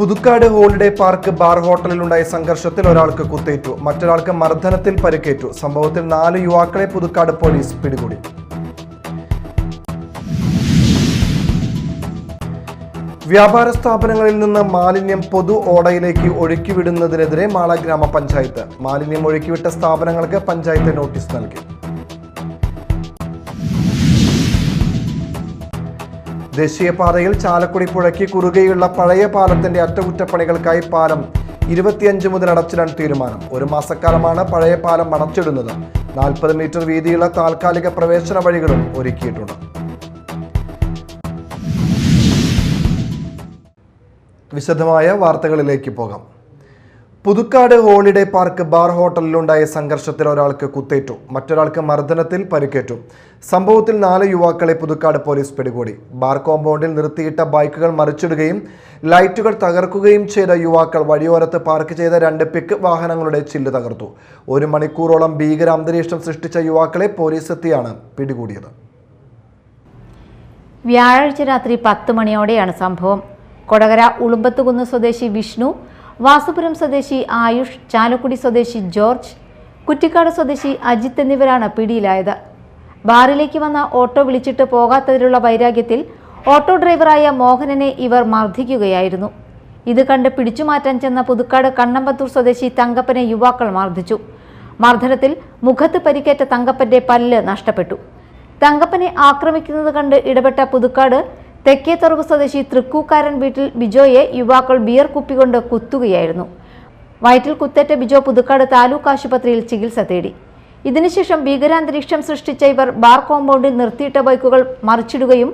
Puthukkad holiday park bar ഹോട്ടലിലുണ്ടായ സംഘർഷത്തിൽ ഒരാൾക്ക് കുത്തേറ്റു, മറ്റൊരാൾക്ക് മർദ്ദനത്തിൽ പരിക്കേറ്റു. സംഭവത്തിൽ 4 യുവാക്കളെ പുതുക്കാട് പോലീസ് പിടികൂടി. വ്യാപാര സ്ഥാപനങ്ങളിൽ നിന്ന് മാലിന്യം പൊതു ഓടയിലേക്ക് ഒഴുക്കിവിടുന്നതിനെതിരെ മാള ഗ്രാമപഞ്ചായത്ത് മാലിന്യം ഒഴുക്കിവിട്ട സ്ഥാപനങ്ങൾക്ക് പഞ്ചായത്ത് നോട്ടീസ് നൽകി. ദേശീയപാതയിൽ ചാലക്കുടി പുഴയ്ക്ക് കുറുകെയുള്ള പഴയ പാലത്തിന്റെ അറ്റകുറ്റപ്പണികൾക്കായി പാലം 25 മുതൽ അടച്ചിടാൻ തീരുമാനം. 1 മാസക്കാലമാണ് പഴയ പാലം അടച്ചിടുന്നത്. 40 മീറ്റർ വീതിയുള്ള താൽക്കാലിക പ്രവേശന വഴികളും ഒരുക്കിയിട്ടുണ്ട്. വിശദമായ വാർത്തകളിലേക്ക് പോകാം. പുതുക്കാട് ഹോളിഡേ പാർക്ക് ബാർ ഹോട്ടലിലുണ്ടായ സംഘർഷത്തിൽ ഒരാൾക്ക് കുത്തേറ്റു, മറ്റൊരാൾക്ക് മർദ്ദനത്തിൽ പരിക്കേറ്റു. സംഭവത്തിൽ 4 യുവാക്കളെ പുതുക്കാട് പോലീസ് പിടികൂടി. ബാർ കോമ്പൗണ്ടിൽ നിർത്തിയിട്ട ബൈക്കുകൾ മറിച്ചിടുകയും ലൈറ്റുകൾ തകർക്കുകയും ചെയ്ത യുവാക്കൾ വഴിയോരത്ത് പാർക്ക് ചെയ്ത 2 പിക്ക് വാഹനങ്ങളുടെ ചില്ല് തകർത്തു. 1 മണിക്കൂറോളം ഭീകര അന്തരീക്ഷം സൃഷ്ടിച്ച യുവാക്കളെ പോലീസ് എത്തിയാണ് പിടികൂടിയത്. വ്യാഴാഴ്ച രാത്രി 10 മണിയോടെയാണ് സംഭവം. കൊടകര ഉളുമ്പത്തുകുന്ന് സ്വദേശി വിഷ്ണു, വാസുപുരം സ്വദേശി ആയുഷ്, ചാലക്കുടി സ്വദേശി ജോർജ്, കുറ്റിക്കാട് സ്വദേശി അജിത്ത് എന്നിവരാണ് പിടിയിലായത്. ബാറിലേക്ക് വന്ന ഓട്ടോ വിളിച്ചിട്ട് പോകാത്തതിലുള്ള വൈരാഗ്യത്തിൽ ഓട്ടോ ഡ്രൈവറായ മോഹനനെ ഇവർ മർദ്ദിക്കുകയായിരുന്നു. ഇത് കണ്ട് പിടിച്ചുമാറ്റാൻ ചെന്ന പുതുക്കാട് കണ്ണമ്പത്തൂർ സ്വദേശി തങ്കപ്പനെ യുവാക്കൾ മർദ്ദിച്ചു. മർദ്ദനത്തിൽ മുഖത്ത് പരിക്കേറ്റ തങ്കപ്പന്റെ പല്ല് നഷ്ടപ്പെട്ടു. തങ്കപ്പനെ ആക്രമിക്കുന്നത് കണ്ട് ഇടപെട്ട പുതുക്കാട് തെക്കേത്തറവ് സ്വദേശി തൃക്കൂക്കാരൻ വീട്ടിൽ ബിജോയെ യുവാക്കൾ ബിയർ കുപ്പി കൊണ്ട് കുത്തുകയായിരുന്നു. വയറ്റിൽ കുത്തേറ്റ ബിജോ പുതുക്കാട് താലൂക്ക് ആശുപത്രിയിൽ ചികിത്സ തേടി. ഇതിനുശേഷം ഭീകരാന്തരീക്ഷം സൃഷ്ടിച്ച ഇവർ ബാർ കോമ്പൗണ്ടിൽ നിർത്തിയിട്ട ബൈക്കുകൾ മറിച്ചിടുകയും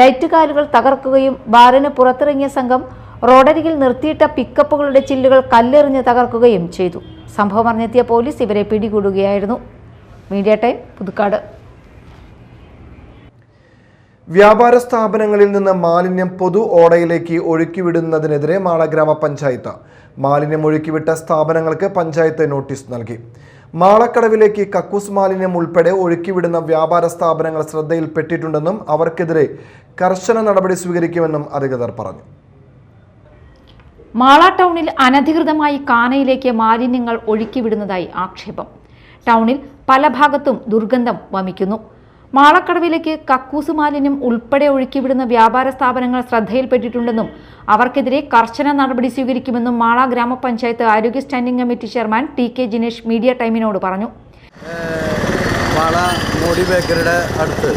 ലൈറ്റ് കാലുകൾ തകർക്കുകയും ബാറിന് പുറത്തിറങ്ങിയ സംഘം റോഡരികിൽ നിർത്തിയിട്ട പിക്കപ്പുകളുടെ ചില്ലുകൾ കല്ലെറിഞ്ഞ് തകർക്കുകയും ചെയ്തു. സംഭവം അറിഞ്ഞെത്തിയ പോലീസ് ഇവരെ പിടികൂടുകയായിരുന്നു. Media time, Puthukkad. വ്യാപാര സ്ഥാപനങ്ങളിൽ നിന്ന് മാലിന്യം പൊതു ഓടയിലേക്ക് ഒഴുക്കിവിടുന്നതിനെതിരെ മാള ഗ്രാമപഞ്ചായത്ത് മാലിന്യം ഒഴുക്കിവിട്ട സ്ഥാപനങ്ങൾക്ക് പഞ്ചായത്ത് നോട്ടീസ് നൽകി. മാളക്കടവിലേക്ക് കക്കൂസ് മാലിന്യം ഉൾപ്പെടെ ഒഴുക്കിവിടുന്ന വ്യാപാര സ്ഥാപനങ്ങൾ ശ്രദ്ധയിൽപ്പെട്ടിട്ടുണ്ടെന്നും അവർക്കെതിരെ കർശന നടപടി സ്വീകരിക്കുമെന്നും അധികൃതർ പറഞ്ഞു. മാള ടൗണിൽ അനധികൃതമായി കാനയിലേക്ക് മാലിന്യങ്ങൾ ഒഴുക്കിവിടുന്നതായി ആക്ഷേപം. ടൗണിൽ പല ഭാഗത്തും ദുർഗന്ധം വമിക്കുന്നു. മാളക്കടവിലേക്ക് കക്കൂസ് മാലിന്യം ഉൾപ്പെടെ ഒഴുക്കിവിടുന്ന വ്യാപാര സ്ഥാപനങ്ങൾ ശ്രദ്ധയിൽപ്പെട്ടിട്ടുണ്ടെന്നും അവർക്കെതിരെ കർശന നടപടി സ്വീകരിക്കുമെന്നും മാള ഗ്രാമപഞ്ചായത്ത് ആരോഗ്യ standing committee chairman TK. Jinesh media ടൈമിനോട് പറഞ്ഞു. മാള മോഡി ബേക്കറിയുടെ അടുത്ത്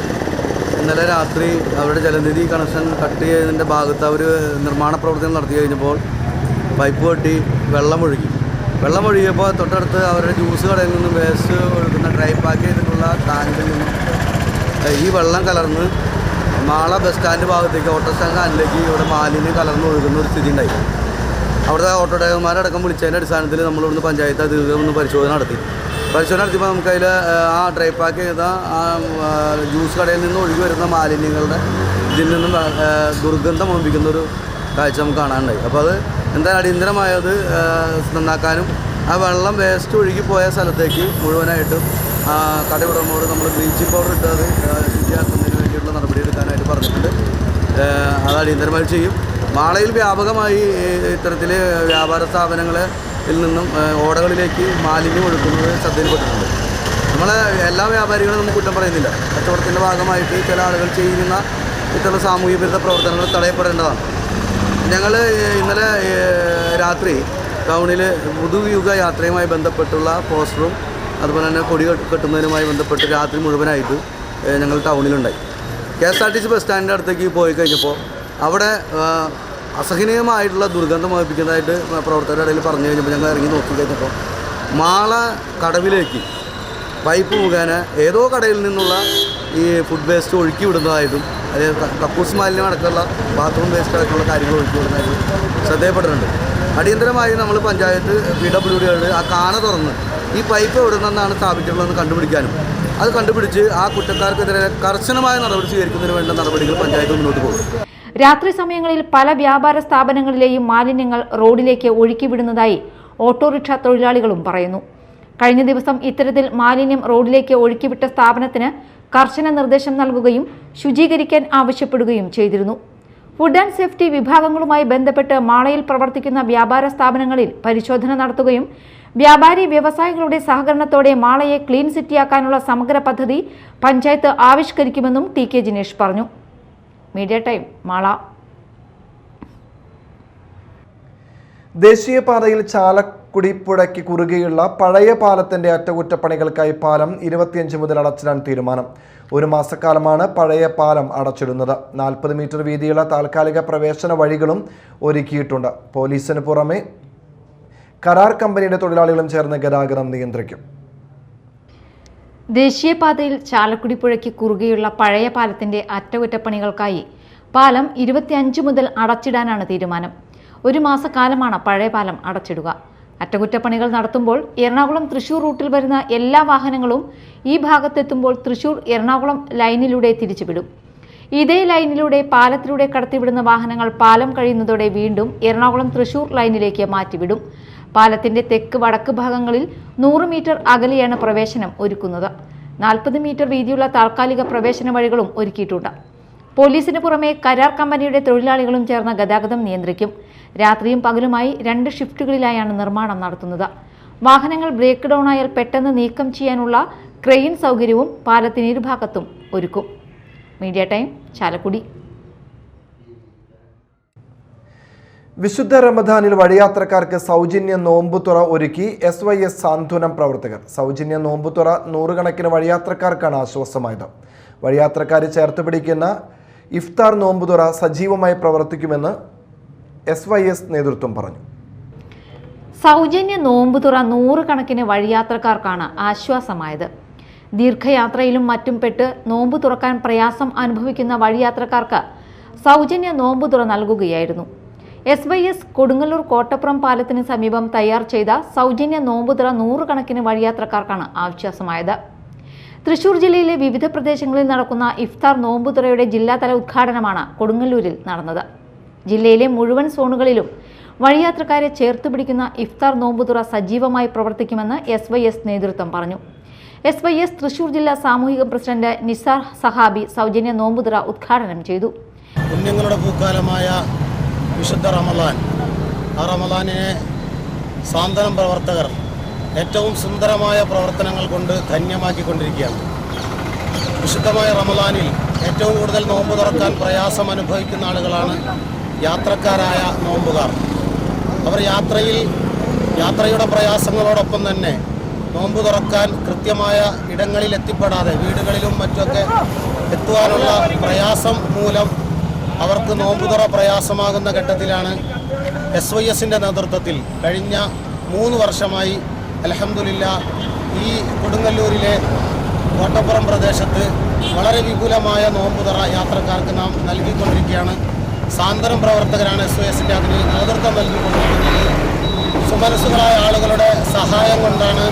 ഇന്നലെ രാത്രി അവരുടെ ജലനിധി കണക്ഷൻ കട്ട് ചെയ്തതിൻ്റെ ഭാഗത്ത് അവർ നിർമ്മാണ പ്രവർത്തനം നടത്തി കഴിഞ്ഞപ്പോൾ പൈപ്പ് കെട്ടി വെള്ളം ഒഴുകിയപ്പോൾ തൊട്ടടുത്ത് അവരുടെ ജ്യൂസ് കടയിൽ നിന്നും വേസ്റ്റ് ഒഴുകുന്ന ഡ്രൈ പാക്ക് ചെയ്തിട്ടുള്ള ടാങ്കിൽ നിന്നും ഈ വെള്ളം കലർന്ന് മാള ബസ് സ്റ്റാൻഡ് ഭാഗത്തേക്ക് ഓട്ടോ സ്റ്റാൻഡിലേക്ക് ഇവിടെ മാലിന്യം കലർന്ന് ഒഴുകുന്ന ഒരു സ്ഥിതി ഉണ്ടായി. അവിടുത്തെ ഓട്ടോ ഡ്രൈവർമാരടക്കം വിളിച്ചതിൻ്റെ അടിസ്ഥാനത്തിൽ നമ്മളിവിടുന്ന് പഞ്ചായത്ത് അധികൃതർ പരിശോധന നടത്തിയപ്പോൾ നമുക്കതിൽ ആ ഡ്രൈ പാക്ക് ചെയ്ത ആ ജ്യൂസ് കടയിൽ നിന്ന് ഒഴുകി വരുന്ന മാലിന്യങ്ങളുടെ ഇതിൽ നിന്നും ദുർഗന്ധം വമിപ്പിക്കുന്നൊരു കാഴ്ച നമുക്ക് കാണാനുണ്ടായി. അപ്പോൾ അത് എന്തായാലും അടിയന്തരമായത് നന്നാക്കാനും ആ വെള്ളം വേസ്റ്റ് ഒഴുകി പോയ സ്ഥലത്തേക്ക് മുഴുവനായിട്ടും കടയുടമയോട് നമ്മൾ ബ്ലീച്ചിങ് പൗഡർ ഇട്ട് അത് ശുചിയാക്കുന്നതിന് വേണ്ടിയിട്ടുള്ള നടപടി എടുക്കാനായിട്ട് പറഞ്ഞിട്ടുണ്ട്. അത് അടിയന്തരമായി ചെയ്യും. മാളയിൽ വ്യാപകമായി ഇത്തരത്തിൽ വ്യാപാര സ്ഥാപനങ്ങളിൽ നിന്നും ഓടകളിലേക്ക് മാലിന്യം ഒഴുക്കുന്നത് ശ്രദ്ധയിൽപ്പെട്ടിട്ടുണ്ട്. നമ്മളെ എല്ലാ വ്യാപാരികളും നമുക്ക് കുറ്റം പറയുന്നില്ല. കച്ചവടത്തിൻ്റെ ഭാഗമായിട്ട് ചില ആളുകൾ ചെയ്യുന്ന ഇത്തരം സാമൂഹ്യ വിരുദ്ധ പ്രവർത്തനങ്ങൾ തടയപ്പെടേണ്ടതാണ്. ഞങ്ങൾ ഇന്നലെ രാത്രി ടൗണിൽ പുതുയുഗ യാത്രയുമായി ബന്ധപ്പെട്ടുള്ള പോസ്റ്ററും അതുപോലെ തന്നെ കൊടി കെട്ടുന്നതിനുമായി ബന്ധപ്പെട്ട് രാത്രി മുഴുവനായിട്ട് ഞങ്ങൾ ടൗണിലുണ്ടായി. KSRTC ബസ് സ്റ്റാൻഡിൻ്റെ അടുത്തേക്ക് പോയി കഴിഞ്ഞപ്പോൾ അവിടെ അസഹനീയമായിട്ടുള്ള ദുർഗന്ധം വമിപ്പിക്കുന്നതായിട്ട് പ്രവർത്തകരുടെ ഇടയിൽ പറഞ്ഞു കഴിഞ്ഞപ്പോൾ ഞങ്ങൾ ഇറങ്ങി നോക്കി കഴിഞ്ഞപ്പോൾ മാള കടവിലേക്ക് പൈപ്പ് മുഖേന ഏതോ കടയിൽ നിന്നുള്ള ഈ ഫുഡ് വേസ്റ്റ് ഒഴുക്കി വിടുന്നതായിട്ടും അതായത് കക്കൂസ് മാലിന്യം അടക്കമുള്ള ബാത്റൂം വേസ്റ്റ് അടക്കമുള്ള കാര്യങ്ങൾ ഒഴുക്കി വിടുന്നതായിട്ട് ശ്രദ്ധയപ്പെട്ടിട്ടുണ്ട്. അടിയന്തരമായി നമ്മൾ പഞ്ചായത്ത് PWD ആ കാന തുറന്ന് ഈ പൈപ്പ് എവിടെ നിന്നാണ് സ്ഥാപിച്ചിട്ടുള്ളതെന്ന് കണ്ടുപിടിക്കാനും അത് കണ്ടുപിടിച്ച് ആ കുറ്റക്കാർക്കെതിരെ കർശനമായ നടപടി സ്വീകരിക്കുന്നതിന് വേണ്ട നടപടികൾ പഞ്ചായത്ത് മുന്നോട്ട് പോകും. രാത്രി സമയങ്ങളിൽ പല വ്യാപാര സ്ഥാപനങ്ങളിലെയും മാലിന്യങ്ങൾ റോഡിലേക്ക് ഒഴുക്കിവിടുന്നതായി ഓട്ടോറിക്ഷ തൊഴിലാളികളും പറയുന്നു. കഴിഞ്ഞ ദിവസം ഇത്തരത്തിൽ മാലിന്യം റോഡിലേക്ക് ഒഴുക്കിവിട്ട സ്ഥാപനത്തിന് കർശന നിർദ്ദേശം നൽകുകയും ശുചീകരിക്കാൻ ആവശ്യപ്പെടുകയും ചെയ്തിരുന്നു. ഫുഡ് ആൻഡ് സേഫ്റ്റി വിഭാഗങ്ങളുമായി ബന്ധപ്പെട്ട് മാളയിൽ പ്രവർത്തിക്കുന്ന വ്യാപാര സ്ഥാപനങ്ങളിൽ പരിശോധന നടത്തുകയും വ്യാപാരി വ്യവസായികളുടെ സഹകരണത്തോടെ മാളയെ ക്ലീൻ സിറ്റിയാക്കാനുള്ള സമഗ്ര പദ്ധതി പഞ്ചായത്ത് ആവിഷ്കരിക്കുമെന്നും ടി.കെ. ജിനേഷ് പറഞ്ഞു. Media time, Mala. ദേശീയപാതയിൽ ചാലക്കുടി പുഴയ്ക്ക് കുറുകെയുള്ള പഴയ പാലത്തിന്റെ അറ്റകുറ്റപ്പണികൾക്കായി പാലം 25 മുതൽ അടച്ചിടാൻ തീരുമാനം. 1 മാസക്കാലമാണ് പഴയ പാലം അടച്ചിടുന്നത്. 40 മീറ്റർ വീതിയുള്ള താൽക്കാലിക പ്രവേശന വഴികളും ഒരുക്കിയിട്ടുണ്ട്. പോലീസിന് പുറമെ കരാർ കമ്പനിയുടെ തൊഴിലാളികളും ചേർന്ന് ഗതാഗതം നിയന്ത്രിക്കും. ദേശീയപാതയിൽ ചാലക്കുടി പുഴയ്ക്ക് കുറുകെയുള്ള പഴയ പാലത്തിന്റെ അറ്റകുറ്റപ്പണികൾക്കായി പാലം 25 മുതൽ അടച്ചിടാനാണ് തീരുമാനം. 1 മാസക്കാലമാണ് പഴയ പാലം അടച്ചിടുക. അറ്റകുറ്റപ്പണികൾ നടത്തുമ്പോൾ എറണാകുളം തൃശൂർ റൂട്ടിൽ വരുന്ന എല്ലാ വാഹനങ്ങളും ഈ ഭാഗത്തെത്തുമ്പോൾ തൃശൂർ എറണാകുളം ലൈനിലൂടെ തിരിച്ചുവിടും. ഇതേ ലൈനിലൂടെ പാലത്തിലൂടെ കടത്തിവിടുന്ന വാഹനങ്ങൾ പാലം കഴിയുന്നതോടെ വീണ്ടും എറണാകുളം തൃശൂർ ലൈനിലേക്ക് മാറ്റിവിടും. പാലത്തിന്റെ തെക്ക് വടക്ക് ഭാഗങ്ങളിൽ 100 മീറ്റർ അകലെയാണ് പ്രവേശനം ഒരുക്കുന്നത്. 40 മീറ്റർ വീതിയുള്ള താൽക്കാലിക പ്രവേശന വഴികളും ഒരുക്കിയിട്ടുണ്ട്. പോലീസിന് പുറമെ കരാർ കമ്പനിയുടെ തൊഴിലാളികളും ചേർന്ന് ഗതാഗതം നിയന്ത്രിക്കും. രാത്രിയും പകലുമായി 2 ഷിഫ്റ്റുകളിലായാണ് നിർമ്മാണം നടത്തുന്നത്. വാഹനങ്ങൾ ബ്രേക്ക് ഡൗൺ ആയാൽ പെട്ടെന്ന് നീക്കം ചെയ്യാനുള്ള ക്രെയിൻ സൗകര്യവും പാലത്തിന് ഇരുഭാഗത്തും ഒരുക്കും. Media time, Chalakudy. വിശുദ്ധ റമദാനിൽ വഴിയാത്രക്കാർക്ക് സൗജന്യ നോമ്പുതുറ ഒരുക്കി SYS സാന്ത്വനം പ്രവർത്തകർ. സൗജന്യ നോമ്പുതുറ 100 കണക്കിന് വഴിയാത്രക്കാർക്കാണ് ആശ്വാസമായത്. വഴിയാത്രക്കാരെ ചേർത്ത് പിടിക്കുന്ന ഇഫ്താർ നോമ്പുതുറ സജീവമായി പ്രവർത്തിക്കുമെന്ന് SYS നേതൃത്വം പറഞ്ഞു. സൗജന്യ നോമ്പുതുറ 100 കണക്കിന് വഴിയാത്രക്കാർക്കാണ് ആശ്വാസമായത്. ദീർഘയാത്രയിലും മറ്റും പെട്ട് നോമ്പ് തുറക്കാൻ പ്രയാസം അനുഭവിക്കുന്ന വഴിയാത്രക്കാർക്ക് സൗജന്യ നോമ്പുതുറ നൽകുകയായിരുന്നു. SYS കൊടുങ്ങല്ലൂർ കോട്ടപ്പുറം പാലത്തിന് സമീപം തയ്യാർ ചെയ്ത സൗജന്യ നോമ്പുതുറ 100 കണക്കിന് വഴിയാത്രക്കാർക്കാണ് ആശ്വാസമായത്. തൃശൂർ ജില്ലയിലെ വിവിധ പ്രദേശങ്ങളിൽ നടക്കുന്ന ഇഫ്താർ നോമ്പുതുറയുടെ ജില്ലാതല ഉദ്ഘാടനമാണ് കൊടുങ്ങല്ലൂരിൽ നടന്നത്. ജില്ലയിലെ മുഴുവൻ സോണുകളിലും വഴിയാത്രക്കാരെ ചേർത്തുപിടിക്കുന്ന ഇഫ്താർ നോമ്പുതുറ സജീവമായി പ്രവർത്തിക്കുമെന്ന് SYS നേതൃത്വം പറഞ്ഞു. SYS തൃശൂർ ജില്ലാ സാമൂഹിക പ്രസിഡന്റ് നിസാർ സഹാബി സൗജന്യ നോമ്പുതുറ ഉദ്ഘാടനം ചെയ്തു. പുണ്യങ്ങളുടെ പൂക്കാലമായ വിശുദ്ധ റമദാൻ, ആ റമദാനിനെ സാന്ത്വനം പ്രവർത്തകർ ഏറ്റവും സുന്ദരമായ പ്രവർത്തനങ്ങൾ കൊണ്ട് ധന്യമാക്കിക്കൊണ്ടിരിക്കുകയാണ്. വിശുദ്ധമായ റമദാനിൽ ഏറ്റവും കൂടുതൽ നോമ്പ് തുറക്കാൻ പ്രയാസം അനുഭവിക്കുന്ന ആളുകളാണ് യാത്രക്കാരായ നോമ്പുകാർ. അവർ യാത്രയുടെ പ്രയാസങ്ങളോടൊപ്പം തന്നെ നോമ്പ് തുറക്കാൻ കൃത്യമായ ഇടങ്ങളിൽ എത്തിപ്പെടാതെ വീടുകളിലും മറ്റുമൊക്കെ എത്തുവാനുള്ള പ്രയാസം മൂലം അവർക്ക് നോമ്പുതുറ പ്രയാസമാകുന്ന ഘട്ടത്തിലാണ് SYSന്റെ നേതൃത്വത്തിൽ കഴിഞ്ഞ 3 വർഷമായി അൽഹംദുലില്ലാഹ് ഈ കൊടുങ്ങല്ലൂരിലെ കോട്ടപ്പുറം പ്രദേശത്ത് വളരെ വിപുലമായ നോമ്പുതുറ യാത്രക്കാർക്ക് നാം നൽകിക്കൊണ്ടിരിക്കുകയാണ്. സാന്ത്വനം പ്രവർത്തകരാണ് SYSന്റെ അതിന് നേതൃത്വം നൽകിക്കൊണ്ടിരിക്കുന്നത്. സുമനസ്സുകളായ ആളുകളുടെ സഹായം കൊണ്ടാണ്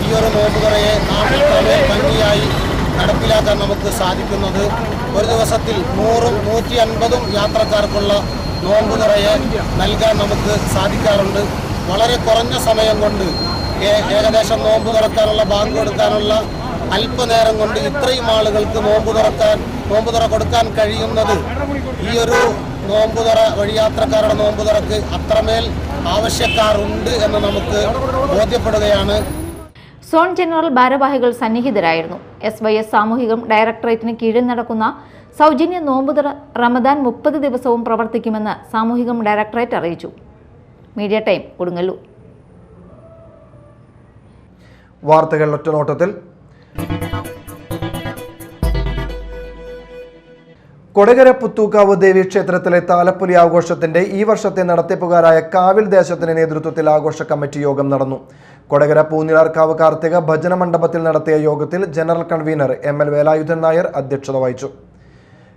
ഈ ഒരു നോമ്പുതുറയെ നാം വളരെ ഭംഗിയായി നടപ്പിലാക്കാൻ നമുക്ക് സാധിക്കുന്നത്. ഒരു ദിവസത്തിൽ 100ഉം 150ഉം യാത്രക്കാർക്കുള്ള നോമ്പുതുറയെ നൽകാൻ നമുക്ക് സാധിക്കാറുണ്ട്. വളരെ കുറഞ്ഞ സമയം കൊണ്ട് ഏകദേശം നോമ്പ് തുറക്കാനുള്ള ബാങ്ക് കൊടുക്കാനുള്ള അല്പനേരം കൊണ്ട് ഇത്രയും ആളുകൾക്ക് നോമ്പ് തുറ കൊടുക്കാൻ കഴിയുന്നത് ഈ ഒരു നോമ്പുതുറ വഴിയാത്രക്കാരുടെ നോമ്പുതുറക്ക് അത്രമേൽ ആവശ്യക്കാരുണ്ട് എന്ന് നമുക്ക് ബോധ്യപ്പെടുകയാണ്. സോൺ ജനറൽ ഭാരവാഹികൾ സന്നിഹിതരായിരുന്നു. SYS സാമൂഹികം ഡയറക്ടറേറ്റിന് കീഴിൽ നടക്കുന്ന സൗജന്യ നോമ്പുതുറ റമദാൻ 30 ദിവസവും പ്രവർത്തിക്കുമെന്ന് സാമൂഹികം ഡയറക്ടറേറ്റ് അറിയിച്ചു. Media time, Kodungallur. വാർത്തകൾ ഒറ്റനോട്ടത്തിൽ. കൊടകര പുത്തൂക്കാവ് ദേവീക്ഷേത്രത്തിലെ താലപ്പൊലി ആഘോഷത്തിന്റെ ഈ വർഷത്തെ നടത്തിപ്പുകാരായ കാവിൽ ദേശത്തിന്റെ നേതൃത്വത്തിൽ ആഘോഷ കമ്മിറ്റി യോഗം നടന്നു. കൊടകര പൂനിലാർക്കാവ് കാർത്തിക ഭജന മണ്ഡപത്തിൽ നടത്തിയ യോഗത്തിൽ general convener ML Velayudhan Nair അധ്യക്ഷത വഹിച്ചു.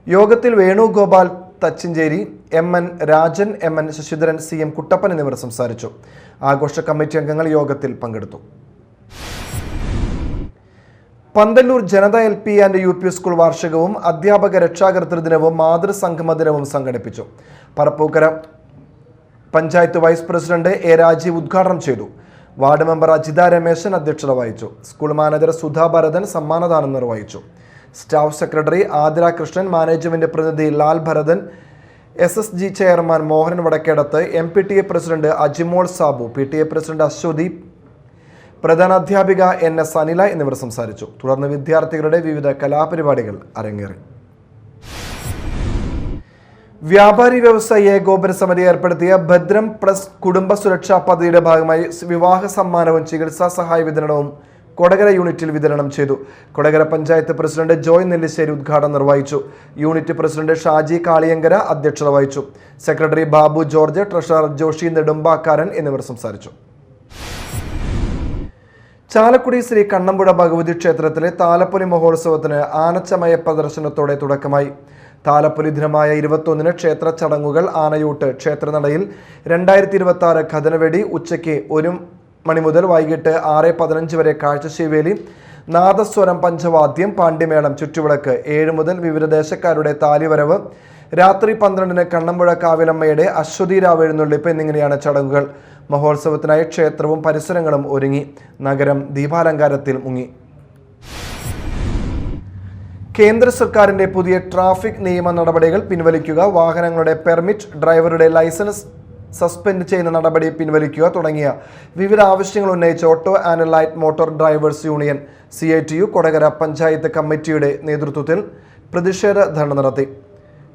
യോഗത്തിൽ Venugopal തച്ചിഞ്ചേരി, MN Rajan, MN Sasidharan, CM Kuttappan എന്നിവർ സംസാരിച്ചു. ആഘോഷ കമ്മിറ്റി അംഗങ്ങൾ യോഗത്തിൽ പങ്കെടുത്തു. Panthalloor Janatha LP and UP school വാർഷികവും അധ്യാപക രക്ഷാകർതൃ ദിനവും മാതൃസംഗമ ദിനവും സംഘടിപ്പിച്ചു. Parappookkara panchayat vice president A Rajeev ഉദ്ഘാടനം ചെയ്തു. വാർഡ് മെമ്പർ അജിത രമേശൻ അധ്യക്ഷത വഹിച്ചു. സ്കൂൾ മാനേജർ സുധാ ഭരതൻ സമ്മാനദാനം നിർവഹിച്ചു. Staff secretary Athira Krishnan, management പ്രതിനിധി Lal Bharathan, SSG chairman Mohan Vadakkedath, MPTA president Ajimol Sabu, PTA president Aswathy, പ്രധാനാധ്യാപിക NS അനില എന്നിവർ സംസാരിച്ചു. തുടർന്ന് വിദ്യാർത്ഥികളുടെ വിവിധ കലാപരിപാടികൾ അരങ്ങേറി. വ്യാപാരി വ്യവസായി ഏകോപന സമിതി ഏർപ്പെടുത്തിയ ഭദ്രം പ്ലസ് കുടുംബ സുരക്ഷാ പദ്ധതിയുടെ ഭാഗമായി വിവാഹ സമ്മാനവും ചികിത്സാ സഹായ വിതരണവും കൊടകര യൂണിറ്റിൽ വിതരണം ചെയ്തു. കൊടകര പഞ്ചായത്ത് പ്രസിഡന്റ് ജോയ് നെല്ലിശ്ശേരി ഉദ്ഘാടനം നിർവഹിച്ചു. യൂണിറ്റ് പ്രസിഡന്റ് ഷാജി കാളിയങ്കര അധ്യക്ഷത വഹിച്ചു. Secretary Babu George, treasurer Joshy Nedumbakkaran എന്നിവർ സംസാരിച്ചു. ചാലക്കുടി ശ്രീ കണ്ണമ്പുഴ ഭഗവതി ക്ഷേത്രത്തിലെ താലപ്പൊലി മഹോത്സവത്തിന് ആനച്ചമയ പ്രദർശനത്തോടെ തുടക്കമായി. താലപ്പൊലി ദിനമായ 21-ന് ക്ഷേത്ര ചടങ്ങുകൾ, ആനയൂട്ട്, ക്ഷേത്രനടയിൽ 2026 ഖദനവെടി, ഉച്ചയ്ക്ക് 1 മണി മുതൽ വൈകിട്ട് 6:15 വരെ കാഴ്ചശീവേലി, നാദസ്വരം, പഞ്ചവാദ്യം, പാണ്ഡിമേളം, ചുറ്റുവിളക്ക്, 7 മുതൽ വിവിധ ദേശക്കാരുടെ താലിവരവ്, രാത്രി 12-ന് കണ്ണമ്പുഴ കാവിലമ്മയുടെ അശ്വതിരാവ് എഴുന്നള്ളിപ്പ് എന്നിങ്ങനെയാണ് ചടങ്ങുകൾ. മഹോത്സവത്തിനായി ക്ഷേത്രവും പരിസരങ്ങളും ഒരുങ്ങി. നഗരം ദീപാലങ്കാരത്തിൽ മുങ്ങി. കേന്ദ്ര സർക്കാരിന്റെ പുതിയ ട്രാഫിക് നിയമ നടപടികൾ പിൻവലിക്കുക, വാഹനങ്ങളുടെ പെർമിറ്റ്, ഡ്രൈവറുടെ ലൈസൻസ് സസ്പെൻഡ് ചെയ്യുന്ന നടപടി പിൻവലിക്കുക തുടങ്ങിയ വിവിധ ആവശ്യങ്ങൾ ഉന്നയിച്ച് auto and light motor drivers union CITU Kodakara panchayat കമ്മിറ്റിയുടെ നേതൃത്വത്തിൽ പ്രതിഷേധ ധർണ നടത്തി.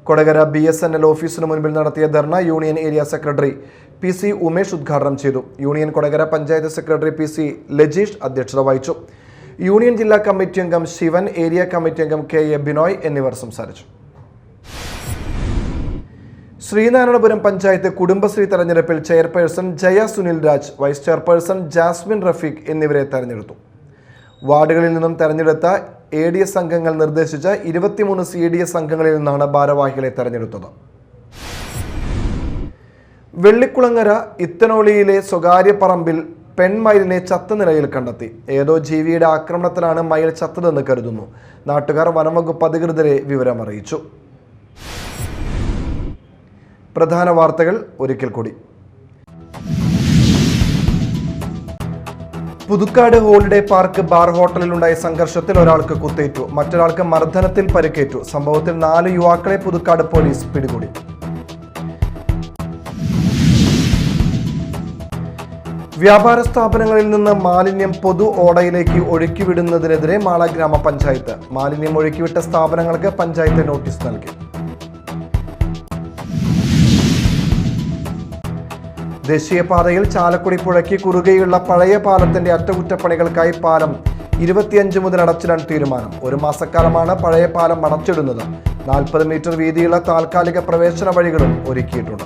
കൊടകര BSNL ഓഫീസിന് മുൻപിൽ നടത്തിയ dharna union area secretary PC Umesh ഉദ്ഘാടനം ചെയ്തു. Union Kodakara panchayat secretary PC Lajeesh അധ്യക്ഷത വഹിച്ചു. യൂണിയൻ ജില്ലാ കമ്മിറ്റി അംഗം ശിവൻ, ഏരിയ കമ്മിറ്റി അംഗം KA ബിനോയ് എന്നിവർ സംസാരിച്ചു. ശ്രീനാരായണപുരം പഞ്ചായത്ത് കുടുംബശ്രീ തെരഞ്ഞെടുപ്പിൽ chairperson Jaya Sunil Raj, vice chairperson Jasmine Rafeeq എന്നിവരെ തെരഞ്ഞെടുത്തു. വാർഡുകളിൽ നിന്നും തെരഞ്ഞെടുത്ത ADS അംഗങ്ങൾ നിർദ്ദേശിച്ച 23 CDS അംഗങ്ങളിൽ നിന്നാണ് ഭാരവാഹികളെ തെരഞ്ഞെടുത്തത്. വെള്ളിക്കുളങ്ങര ഇത്തനോളിയിലെ സ്വകാര്യ പറമ്പിൽ പെൺമയിലിനെ ചത്ത നിലയിൽ കണ്ടെത്തി. ഏതോ ജീവിയുടെ ആക്രമണത്തിലാണ് മയിൽ ചത്തതെന്ന് കരുതുന്നു. നാട്ടുകാർ വനംവകുപ്പ് അധികൃതരെ വിവരമറിയിച്ചു. പ്രധാന വാർത്തകൾ ഒരിക്കൽ കൂടി. പുതുക്കാട് ഹോളിഡേ പാർക്ക് ബാർ ഹോട്ടലിലുണ്ടായ സംഘർഷത്തിൽ ഒരാൾക്ക് കുത്തേറ്റു, മറ്റൊരാൾക്ക് മർദ്ദനത്തിൽ പരിക്കേറ്റു. സംഭവത്തിൽ 4 യുവാക്കളെ പുതുക്കാട് പോലീസ് പിടികൂടി. വ്യാപാര സ്ഥാപനങ്ങളിൽ നിന്ന് മാലിന്യം പൊതു ഓടയിലേക്ക് ഒഴുക്കിവിടുന്നതിനെതിരെ മാള ഗ്രാമപഞ്ചായത്ത്. മാലിന്യം ഒഴുക്കിവിട്ട സ്ഥാപനങ്ങൾക്ക് പഞ്ചായത്ത് നോട്ടീസ് നൽകി. ദേശീയപാതയിൽ ചാലക്കുടി പുഴയ്ക്ക് കുറുകെയുള്ള പഴയ പാലത്തിന്റെ അറ്റകുറ്റപ്പണികൾക്കായി പാലം 25 മുതൽ അടച്ചിടാൻ തീരുമാനം. 1 മാസക്കാലമാണ് പഴയ പാലം അടച്ചിടുന്നത്. 40 മീറ്റർ വീതിയുള്ള താൽക്കാലിക പ്രവേശന വഴികളും ഒരുക്കിയിട്ടുണ്ട്.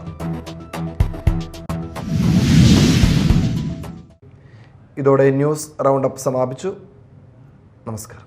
ഇതോടെ ന്യൂസ് റൗണ്ട് അപ്പ് സമാപിച്ചു. നമസ്കാരം.